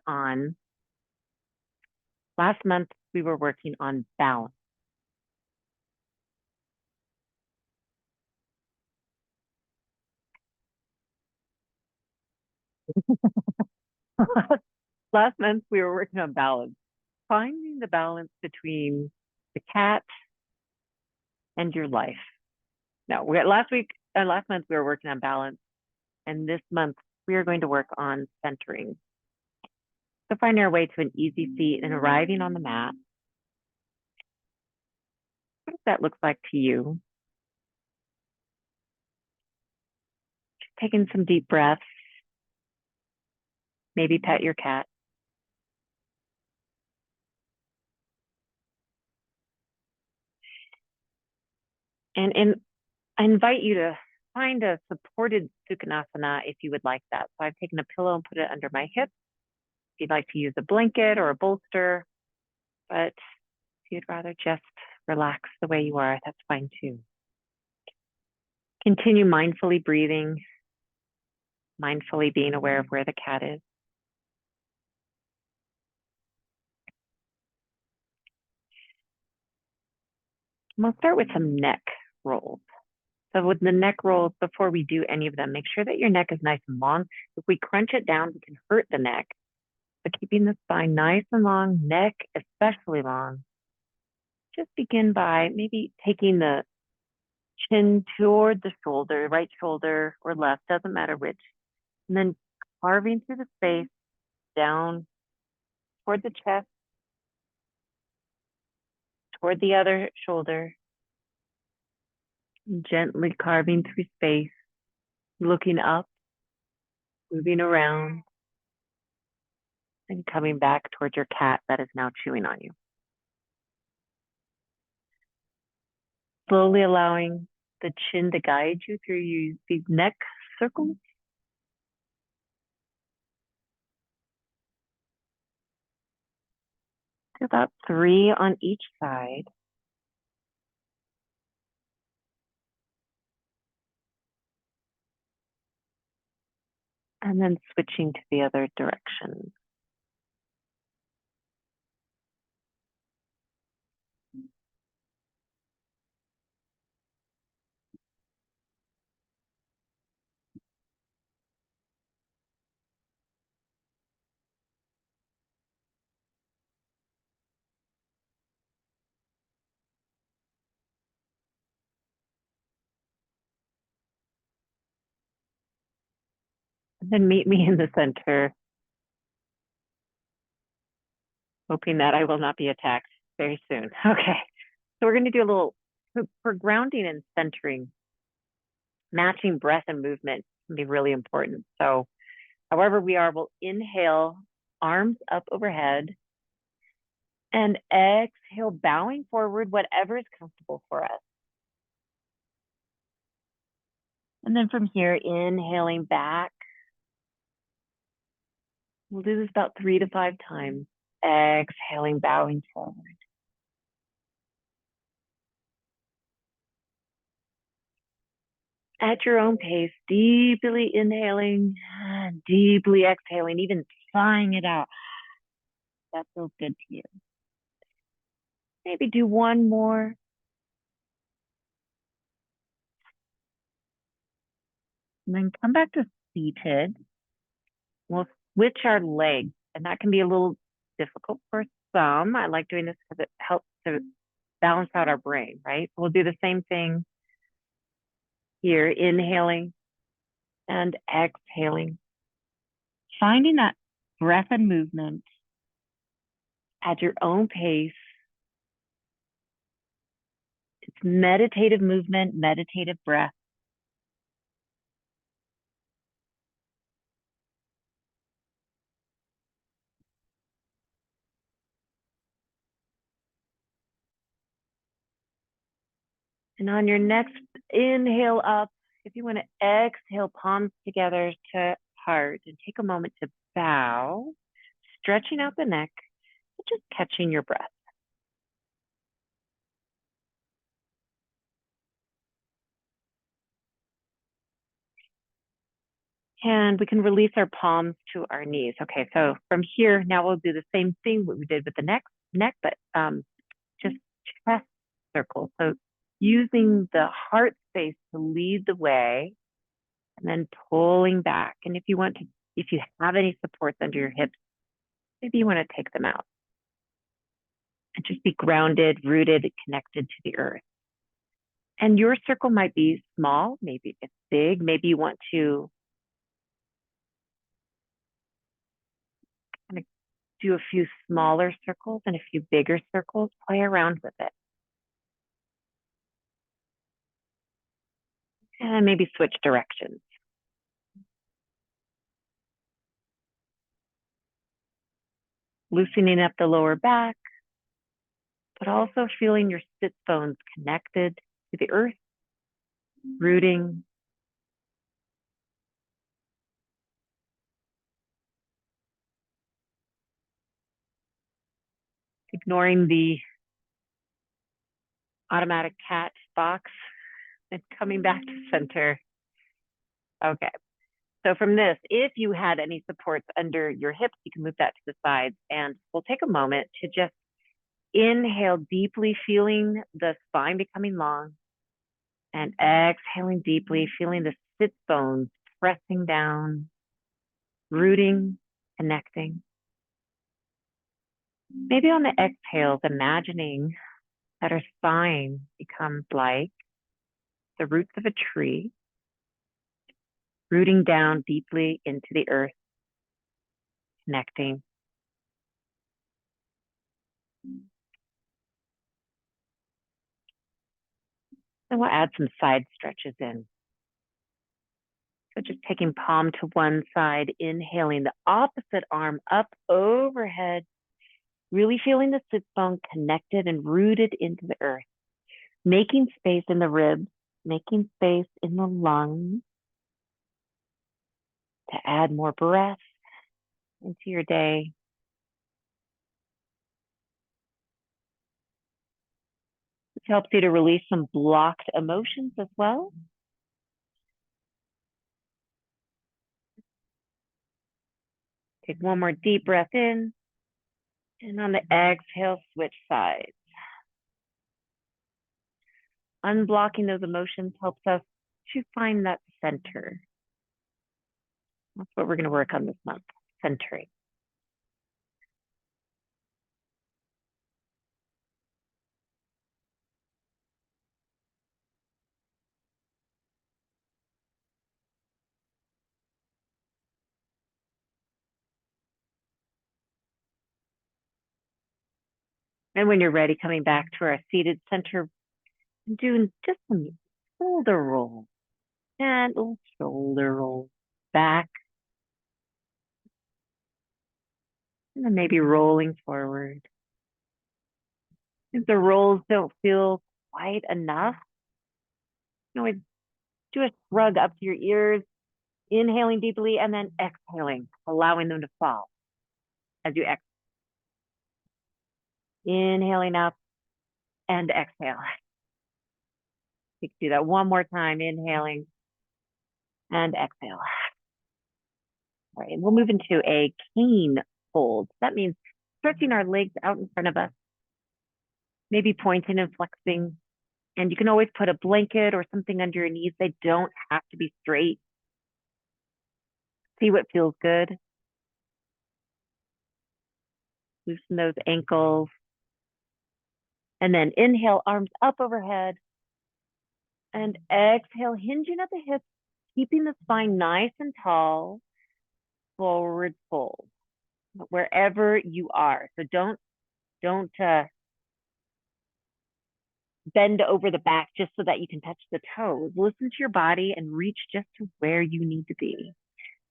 on, last month we were working on balance. Last month we were working on balance, finding the balance between the cat and your life. No, last month we were working on balance, and this month we are going to work on centering. So finding our way to an easy seat and arriving on the mat. What does that look like to you? Just taking some deep breaths. Maybe pet your cat. And I invite you to find a supported Sukhanasana if you would like that. So I've taken a pillow and put it under my hip. If you'd like to use a blanket or a bolster, but if you'd rather just relax the way you are, that's fine too. Continue mindfully breathing, mindfully being aware of where the cat is. And we'll start with some neck rolls. So with the neck rolls, before we do any of them, make sure that your neck is nice and long. If we crunch it down, we can hurt the neck. But keeping the spine nice and long, neck especially long, just begin by maybe taking the chin toward the shoulder, right shoulder or left, doesn't matter which, and then carving through the space down toward the chest, toward the other shoulder, gently carving through space, looking up, moving around, and coming back towards your cat that is now chewing on you. Slowly allowing the chin to guide you through these neck circles. About 3 on each side. And then switching to the other direction. And then meet me in the center, hoping that I will not be attacked very soon. Okay, so we're going to do a little, for grounding and centering, matching breath and movement can be really important. So however we are, we'll inhale, arms up overhead, and exhale, bowing forward, whatever is comfortable for us. And then from here, inhaling back. We'll do this about 3 to 5 times. Exhaling, bowing forward. At your own pace, deeply inhaling, deeply exhaling, even sighing it out. That feels good to you. Maybe do one more. And then come back to seated. We'll switch our legs, and that can be a little difficult for some. I like doing this because it helps to balance out our brain, right? We'll do the same thing here, inhaling and exhaling. Finding that breath and movement at your own pace. It's meditative movement, meditative breath. And on your next inhale up, if you want to exhale, palms together to heart, and take a moment to bow, stretching out the neck, and just catching your breath. And we can release our palms to our knees. Okay, so from here, now we'll do the same thing what we did with the neck, but just chest circles. So using the heart space to lead the way and then pulling back. And if you want to, if you have any supports under your hips, maybe you want to take them out and just be grounded, rooted, connected to the earth. And your circle might be small, maybe it's big, maybe you want to kind of do a few smaller circles and a few bigger circles, play around with it. And maybe switch directions. Loosening up the lower back, but also feeling your sit bones connected to the earth, rooting. Ignoring the automatic cat box and coming back to center. Okay. So from this, if you had any supports under your hips, you can move that to the sides. And we'll take a moment to just inhale deeply, feeling the spine becoming long. And exhaling deeply, feeling the sit bones pressing down, rooting, connecting. Maybe on the exhales, imagining that our spine becomes like the roots of a tree, rooting down deeply into the earth, connecting. And we'll add some side stretches in. So just taking palm to one side, inhaling the opposite arm up overhead, really feeling the sit bone connected and rooted into the earth, making space in the ribs, making space in the lungs to add more breath into your day. This helps you to release some blocked emotions as well. Take one more deep breath in. And on the exhale, switch sides. Unblocking those emotions helps us to find that center. That's what we're going to work on this month, centering. And when you're ready, coming back to our seated center, doing just some shoulder rolls, gentle shoulder rolls back, and then maybe rolling forward. If the rolls don't feel quite enough, you can always do a shrug up to your ears, inhaling deeply, and then exhaling, allowing them to fall as you exhale. Inhaling up and exhale. You can do that one more time, inhaling and exhale. All right, and we'll move into a cane hold. That means stretching our legs out in front of us, maybe pointing and flexing. And you can always put a blanket or something under your knees. They don't have to be straight. See what feels good. Loosen those ankles. And then inhale, arms up overhead. And exhale, hinging at the hips, keeping the spine nice and tall. Forward fold, wherever you are. So don't bend over the back just so that you can touch the toes. Listen to your body and reach just to where you need to be.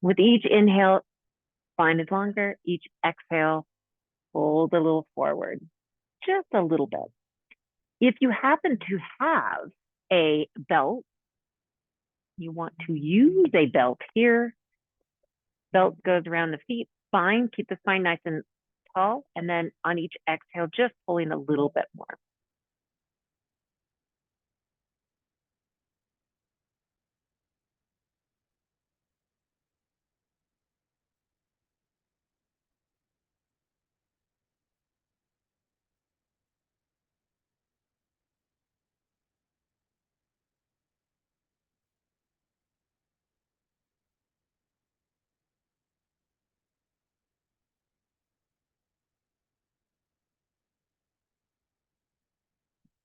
With each inhale, spine is longer. Each exhale, fold a little forward, just a little bit. If you happen to have a belt, you want to use a belt here. Belt goes around the feet, spine, keep the spine nice and tall. And then on each exhale, just pulling a little bit more.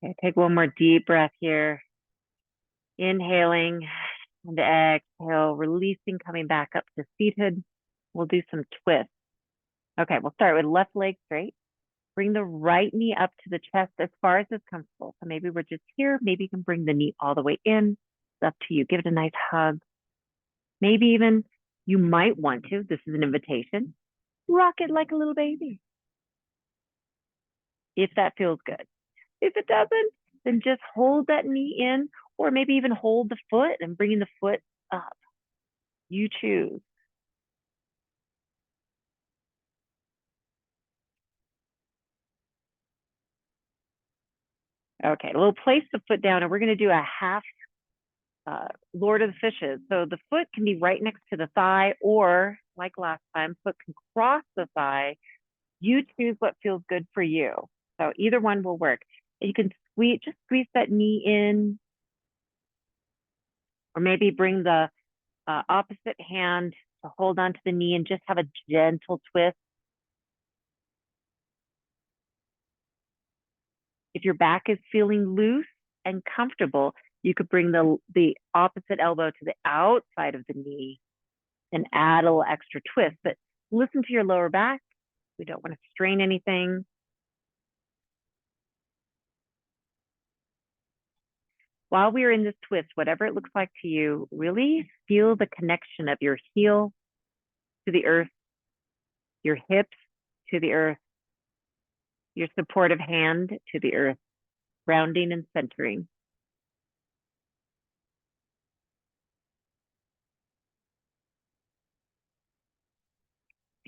Okay, take one more deep breath here. Inhaling and exhale, releasing, coming back up to seated. We'll do some twists. Okay, we'll start with left leg straight. Bring the right knee up to the chest as far as is comfortable. So maybe we're just here. Maybe you can bring the knee all the way in. It's up to you. Give it a nice hug. Maybe even you might want to, this is an invitation, rock it like a little baby. If that feels good. If it doesn't, then just hold that knee in, or maybe even hold the foot and bringing the foot up. You choose. Okay, we'll place the foot down and we're going to do a half Lord of the Fishes. So the foot can be right next to the thigh, or like last time, foot can cross the thigh. You choose what feels good for you. So either one will work. You can just squeeze that knee in, or maybe bring the opposite hand to hold onto the knee and just have a gentle twist. If your back is feeling loose and comfortable, you could bring the opposite elbow to the outside of the knee and add a little extra twist. But listen to your lower back. We don't want to strain anything. While we are in this twist, whatever it looks like to you, really feel the connection of your heel to the earth, your hips to the earth, your supportive hand to the earth, grounding and centering.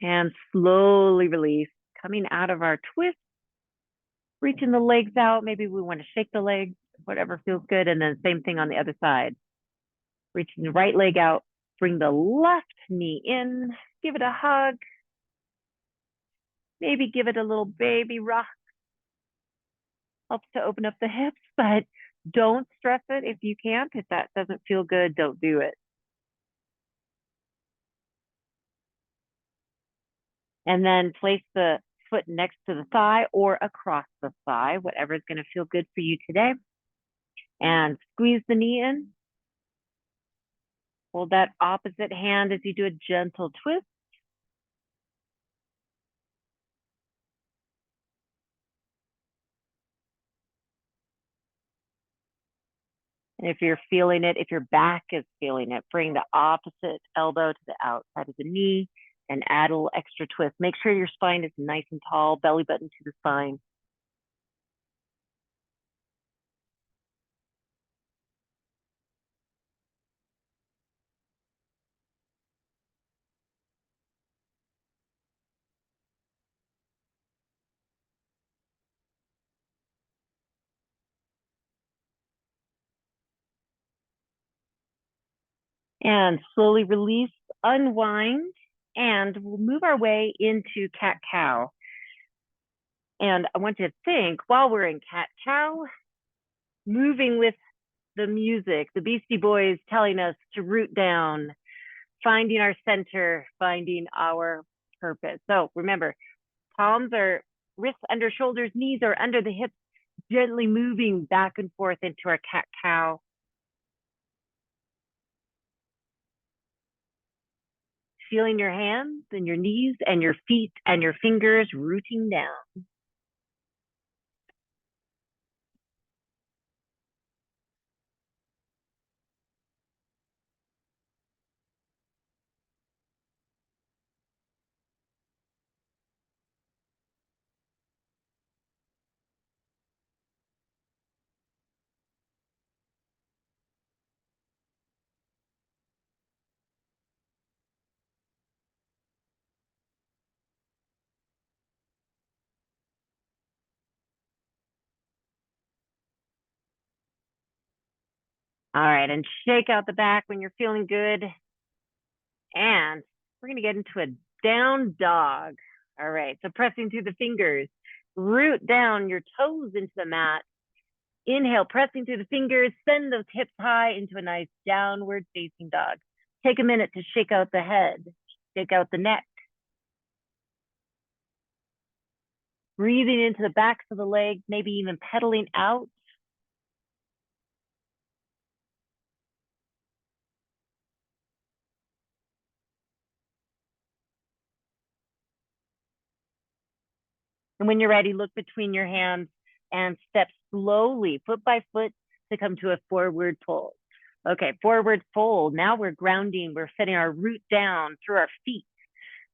And slowly release, coming out of our twist, reaching the legs out. Maybe we want to shake the legs, whatever feels good. And then same thing on the other side. Reaching the right leg out, bring the left knee in, give it a hug. Maybe give it a little baby rock. Helps to open up the hips, but don't stress it if you can't. If that doesn't feel good, don't do it. And then place the foot next to the thigh or across the thigh, whatever is going to feel good for you today. And squeeze the knee in. Hold that opposite hand as you do a gentle twist. And if you're feeling it, if your back is feeling it, bring the opposite elbow to the outside of the knee and add a little extra twist. Make sure your spine is nice and tall, belly button to the spine. And slowly release, unwind, and we'll move our way into cat-cow. And I want you to think, while we're in cat-cow, moving with the music, the Beastie Boys telling us to root down, finding our center, finding our purpose. So remember, palms are wrists under shoulders, knees are under the hips, gently moving back and forth into our cat-cow. Feeling your hands and your knees and your feet and your fingers rooting down. All right, and shake out the back when you're feeling good. And we're gonna get into a down dog. All right, so pressing through the fingers, root down your toes into the mat. Inhale, pressing through the fingers, send those hips high into a nice downward facing dog. Take a minute to shake out the head, shake out the neck. Breathing into the backs of the legs, maybe even pedaling out And when you're ready, look between your hands and step slowly, foot by foot, to come to a forward fold. Okay, forward fold. Now we're grounding. We're setting our root down through our feet.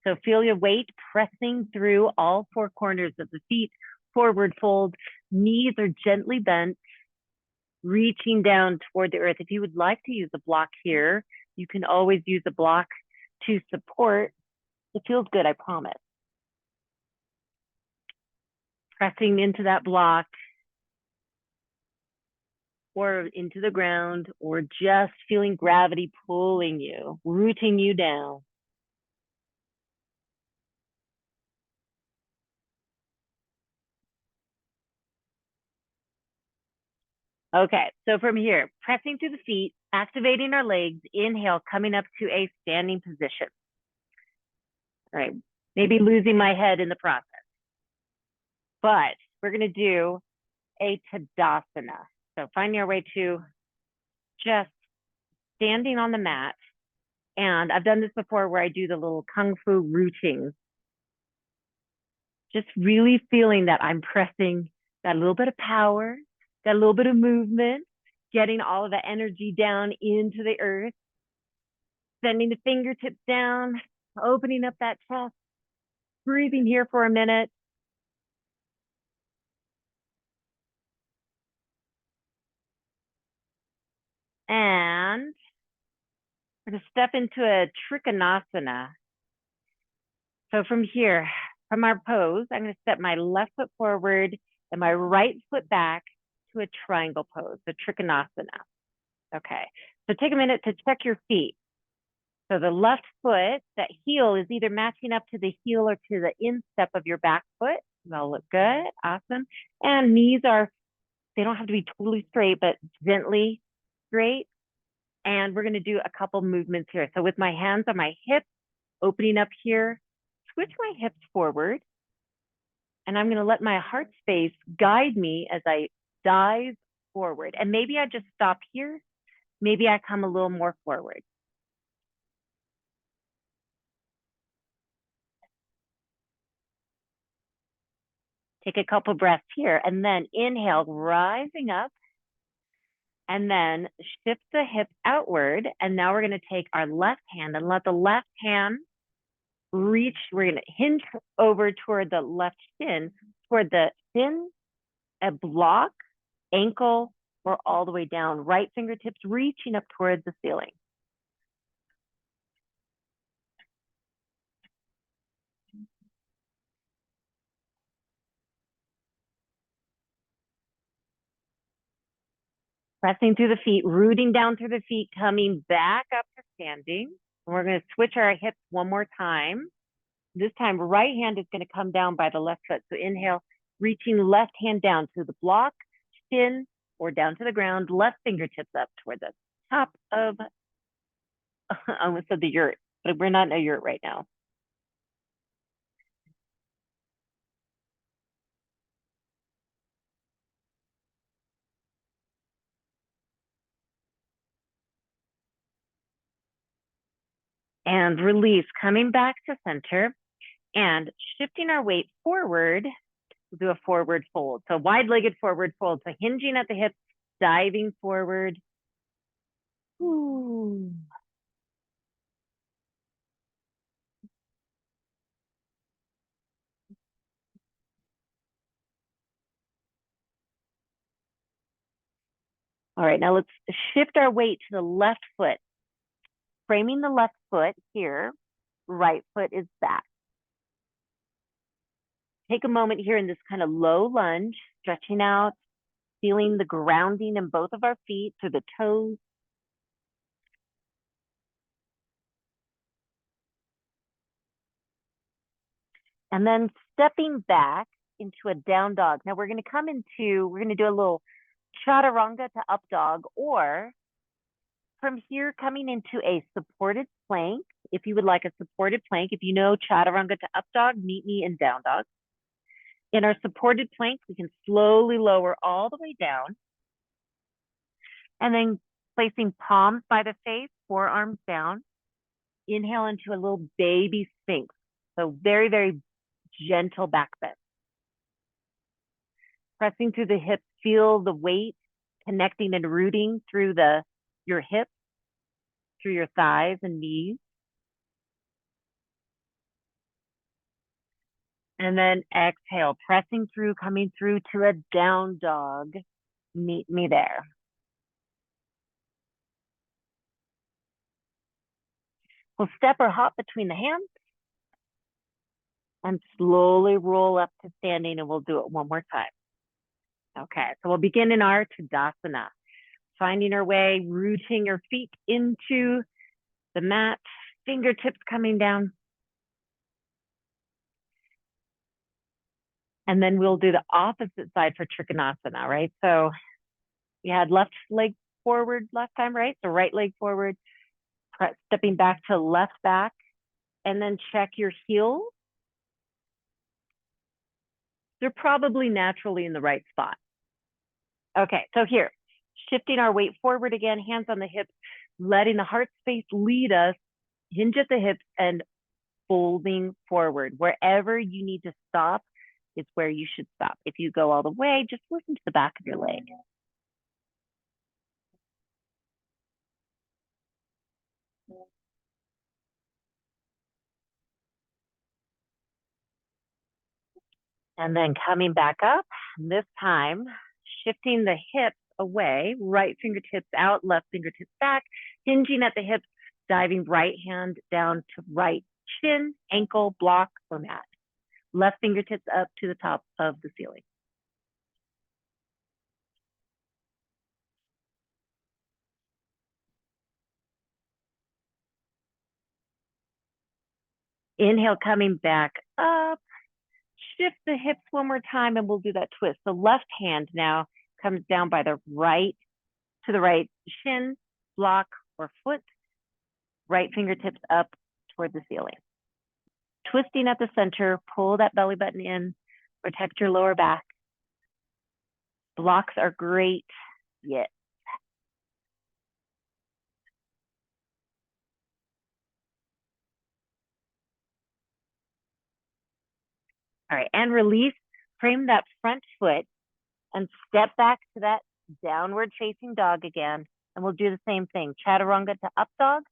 So feel your weight pressing through all four corners of the feet. Forward fold. Knees are gently bent, reaching down toward the earth. If you would like to use a block here, you can always use a block to support. It feels good, I promise. Pressing into that block or into the ground, or just feeling gravity pulling you, rooting you down. Okay, so from here, pressing through the feet, activating our legs, inhale, coming up to a standing position. All right, maybe losing my head in the process. But we're gonna do a Tadasana. So find your way to just standing on the mat. And I've done this before where I do the little Kung Fu rooting. Just really feeling that I'm pressing, got a little bit of power, got a little bit of movement, getting all of the energy down into the earth, sending the fingertips down, opening up that chest, breathing here for a minute. And we're going to step into a Trikonasana. So from here, from our pose, I'm going to step my left foot forward and my right foot back to a triangle pose, the Trikonasana. Okay, so take a minute to check your feet. So the left foot, that heel is either matching up to the heel or to the instep of your back foot. That'll look good, awesome. And knees are, they don't have to be totally straight, but gently straight. And we're gonna do a couple movements here. So with my hands on my hips, opening up here, switch my hips forward. And I'm gonna let my heart space guide me as I dive forward. And maybe I just stop here. Maybe I come a little more forward. Take a couple breaths here and then inhale, rising up, and then shift the hips outward. And now we're going to take our left hand and let the left hand reach. We're going to hinge over toward the left shin, toward the shin, a block, ankle, or all the way down. Right fingertips reaching up towards the ceiling. Pressing through the feet, rooting down through the feet, coming back up to standing. And we're going to switch our hips one more time. This time, right hand is going to come down by the left foot. So inhale, reaching left hand down to the block, shin, or down to the ground, left fingertips up toward the top of, I almost said the yurt, but we're not in a yurt right now. And release, coming back to center and shifting our weight forward. We'll do a forward fold. So wide-legged forward fold. So hinging at the hips, diving forward. Ooh. All right, now let's shift our weight to the left foot. Framing the left foot here, right foot is back. Take a moment here in this kind of low lunge, stretching out, feeling the grounding in both of our feet through the toes. And then stepping back into a down dog. Now we're going to do a little chaturanga to up dog, or from here coming into a supported plank. If you would like a supported plank, if you know chaturanga to up dog, meet me in down dog. In our supported plank, we can slowly lower all the way down. And then placing palms by the face, forearms down. Inhale into a little baby sphinx. So very, very gentle back bend. Pressing through the hips, feel the weight connecting and rooting through your hips, through your thighs and knees. And then exhale, pressing through, coming through to a down dog. Meet me there. We'll step or hop between the hands and slowly roll up to standing, and we'll do it one more time. Okay, so we'll begin in our Tadasana, finding our way, rooting your feet into the mat, fingertips coming down. And then we'll do the opposite side for Trikonasana, right? So you had left leg forward last time, right? So right leg forward, stepping back to left back, and then check your heels. They're probably naturally in the right spot. Okay, so here, shifting our weight forward again, hands on the hips, letting the heart space lead us, hinge at the hips and folding forward. Wherever you need to stop is where you should stop. If you go all the way, just listen to the back of your leg. And then coming back up, this time, shifting the hips away, right fingertips out, left fingertips back, hinging at the hips, diving right hand down to right shin, ankle, block, or mat. Left fingertips up to the top of the ceiling. Inhale, coming back up. Shift the hips one more time and we'll do that twist. The left hand now comes down by the right to the right shin, block, or foot. Right fingertips up toward the ceiling. Twisting at the center, pull that belly button in, protect your lower back. Blocks are great. Yes. All right, and release. Frame that front foot and step back to that downward facing dog again. And we'll do the same thing. Chaturanga to up dog,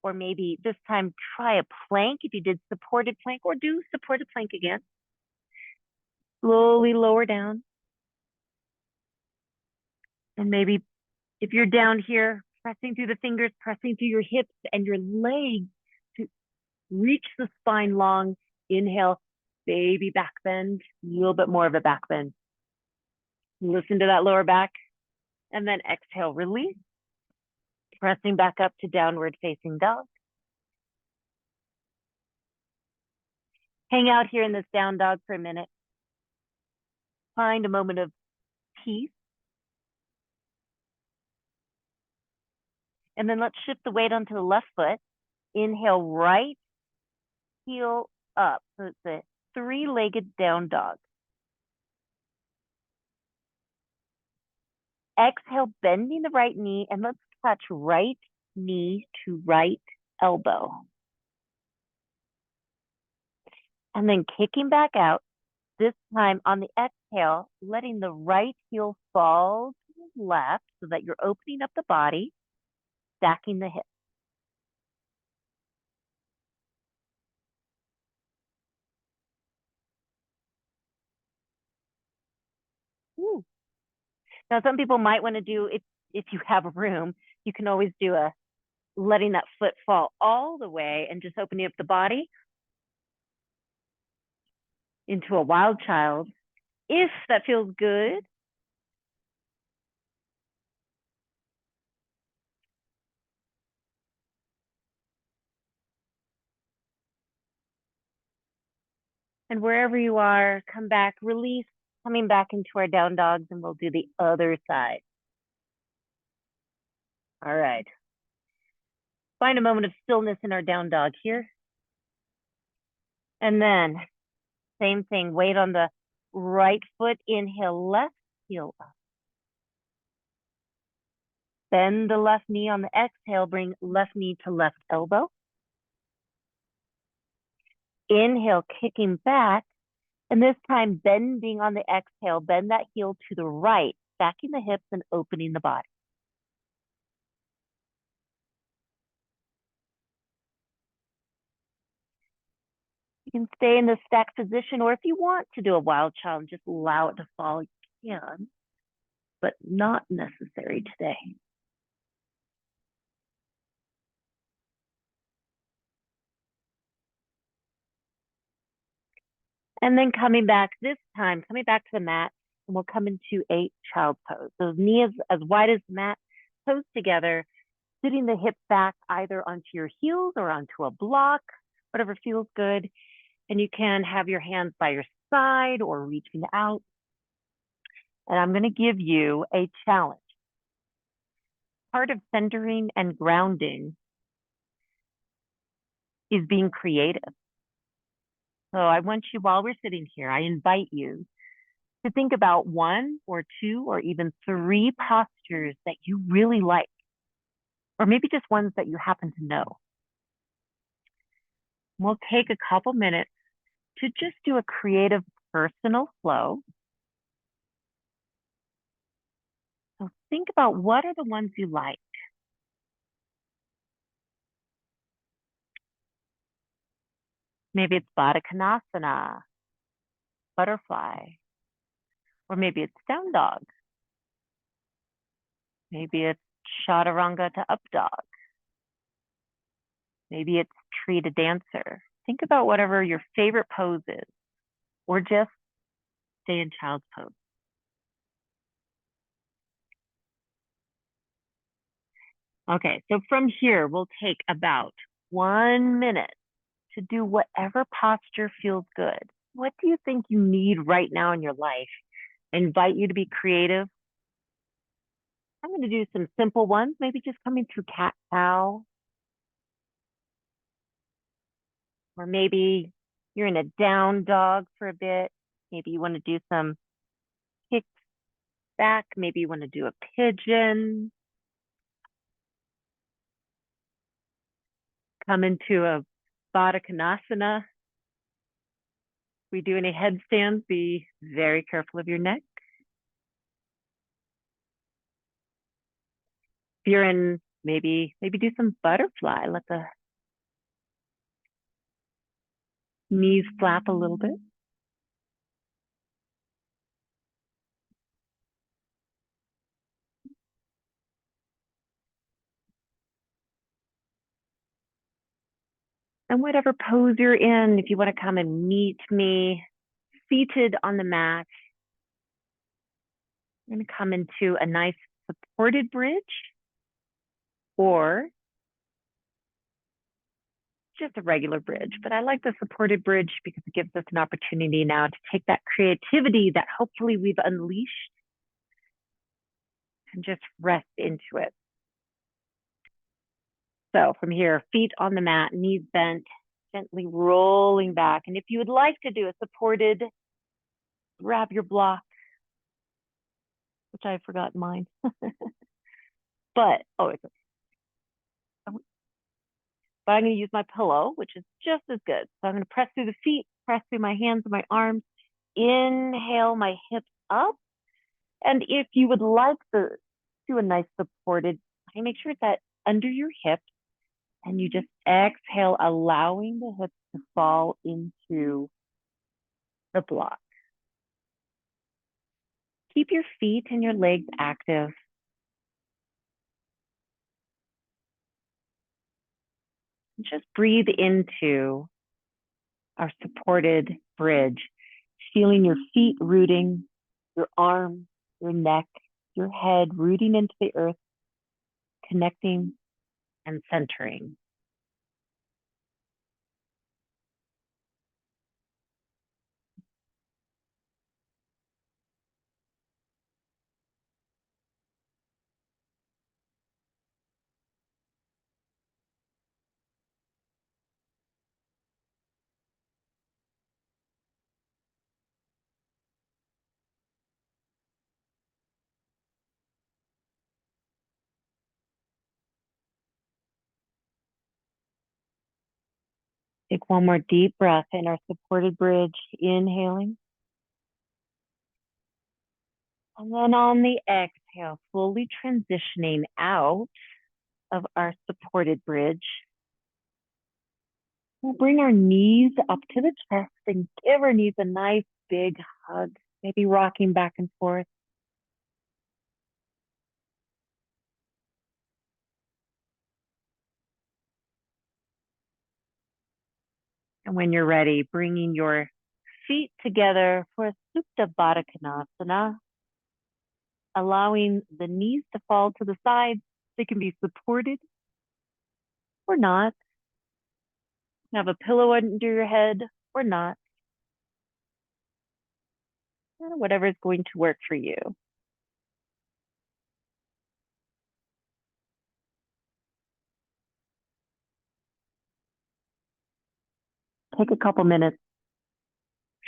or maybe this time try a plank if you did supported plank, or do supported plank again. Slowly lower down. And maybe if you're down here, pressing through the fingers, pressing through your hips and your legs to reach the spine long. Inhale, baby back bend, a little bit more of a back bend. Listen to that lower back. And then exhale, release. Pressing back up to downward facing dog. Hang out here in this down dog for a minute. Find a moment of peace. And then let's shift the weight onto the left foot. Inhale, right heel up. So it's a three-legged down dog. Exhale, bending the right knee, and let's touch right knee to right elbow. And then kicking back out, this time on the exhale, letting the right heel fall to the left so that you're opening up the body, stacking the hips. Ooh. Now, some people might want to do, if you have room, you can always do a letting that foot fall all the way and just opening up the body into a wild child, if that feels good. And wherever you are, come back, release, coming back into our down dogs, and we'll do the other side. All right. Find a moment of stillness in our down dog here. And then, same thing, weight on the right foot, inhale, left heel up. Bend the left knee on the exhale, bring left knee to left elbow. Inhale, kicking back, And this time, bending on the exhale, bend that heel to the right, stacking the hips and opening the body. You can stay in the stacked position, or if you want to do a wild child and just allow it to fall, you can, but not necessary today. And then coming back this time, coming back to the mat, and we'll come into a child pose. So knees as wide as the mat, toes together, sitting the hips back either onto your heels or onto a block, whatever feels good. And you can have your hands by your side or reaching out. And I'm going to give you a challenge. Part of centering and grounding is being creative. So I want you, while we're sitting here, I invite you to think about one or two or even three postures that you really like, or maybe just ones that you happen to know. We'll take a couple minutes to just do a creative personal flow. So think about what are the ones you like. Maybe it's Baddha Konasana, butterfly, or maybe it's down dog. Maybe it's chaturanga to up dog. Maybe it's tree to dancer. Think about whatever your favorite pose is, or just stay in child's pose. Okay, so from here, we'll take about 1 minute to do whatever posture feels good. What do you think you need right now in your life? I invite you to be creative. I'm going to do some simple ones, maybe just coming through cat cow, or maybe you're in a down dog for a bit. Maybe you want to do some kicks back. Maybe you want to do a pigeon. Come into a Baddha Konasana. If we do any headstands, be very careful of your neck. If you're in, maybe do some butterfly. Let the knees flap a little bit. And whatever pose you're in, if you want to come and meet me seated on the mat, I'm going to come into a nice supported bridge or just a regular bridge. But I like the supported bridge because it gives us an opportunity now to take that creativity that hopefully we've unleashed and just rest into it. So from here, feet on the mat, knees bent, gently rolling back. And if you would like to do a supported, grab your block, which I forgot mine. But, but I'm going to use my pillow, which is just as good. So I'm going to press through the feet, press through my hands and my arms, inhale my hips up. And if you would like to do a nice supported, make sure that under your hips, and you just exhale, allowing the hips to fall into the block. Keep your feet and your legs active. Just breathe into our supported bridge, feeling your feet rooting, your arms, your neck, your head rooting into the earth, connecting and centering. Take one more deep breath in our supported bridge, inhaling. And then on the exhale, slowly transitioning out of our supported bridge. We'll bring our knees up to the chest and give our knees a nice big hug, maybe rocking back and forth. And when you're ready, bringing your feet together for a Supta Baddha Konasana, allowing the knees to fall to the sides. They can be supported or not. Have a pillow under your head or not. Whatever is going to work for you. Take a couple minutes,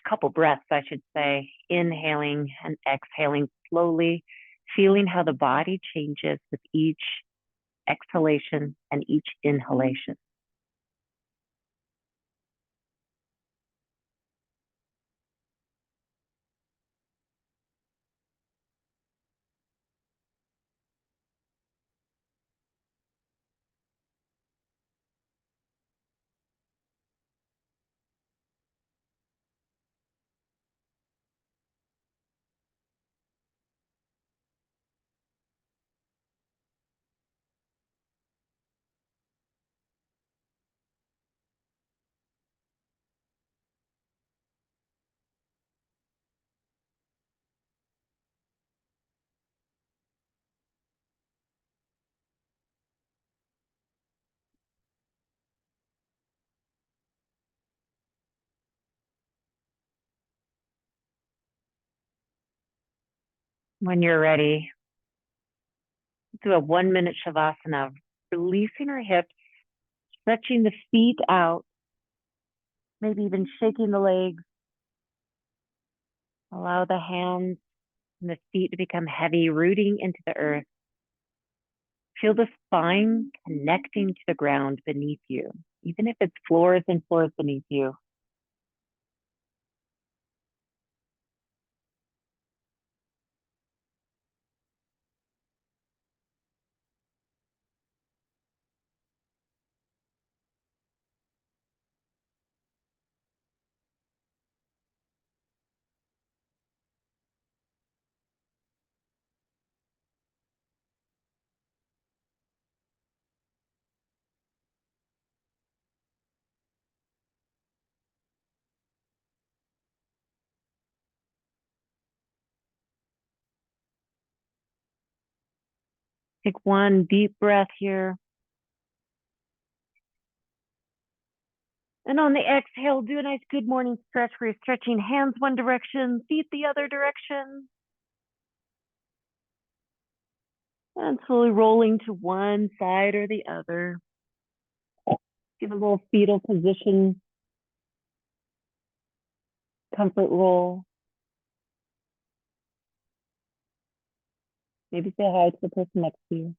a couple breaths, I should say, inhaling and exhaling slowly, feeling how the body changes with each exhalation and each inhalation. When you're ready, do a 1-minute Shavasana, releasing our hips, stretching the feet out, maybe even shaking the legs. Allow the hands and the feet to become heavy, rooting into the earth. Feel the spine connecting to the ground beneath you, even if it's floors and floors beneath you. Take one deep breath here. And on the exhale, do a nice good morning stretch where you're stretching hands one direction, feet the other direction. And slowly rolling to one side or the other. Give a little fetal position, comfort roll. Maybe say hi to the person next to you.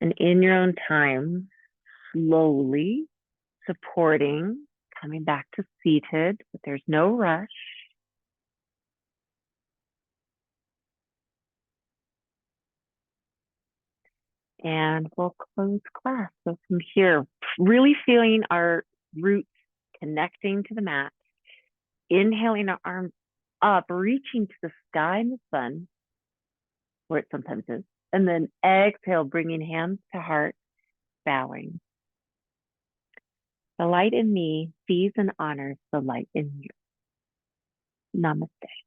And in your own time, slowly supporting, coming back to seated, but there's no rush. And we'll close class. So from here, really feeling our roots connecting to the mat, inhaling our arms up, reaching to the sky and the sun, where it sometimes is. And then exhale, bringing hands to heart, bowing. The light in me sees and honors the light in you. Namaste.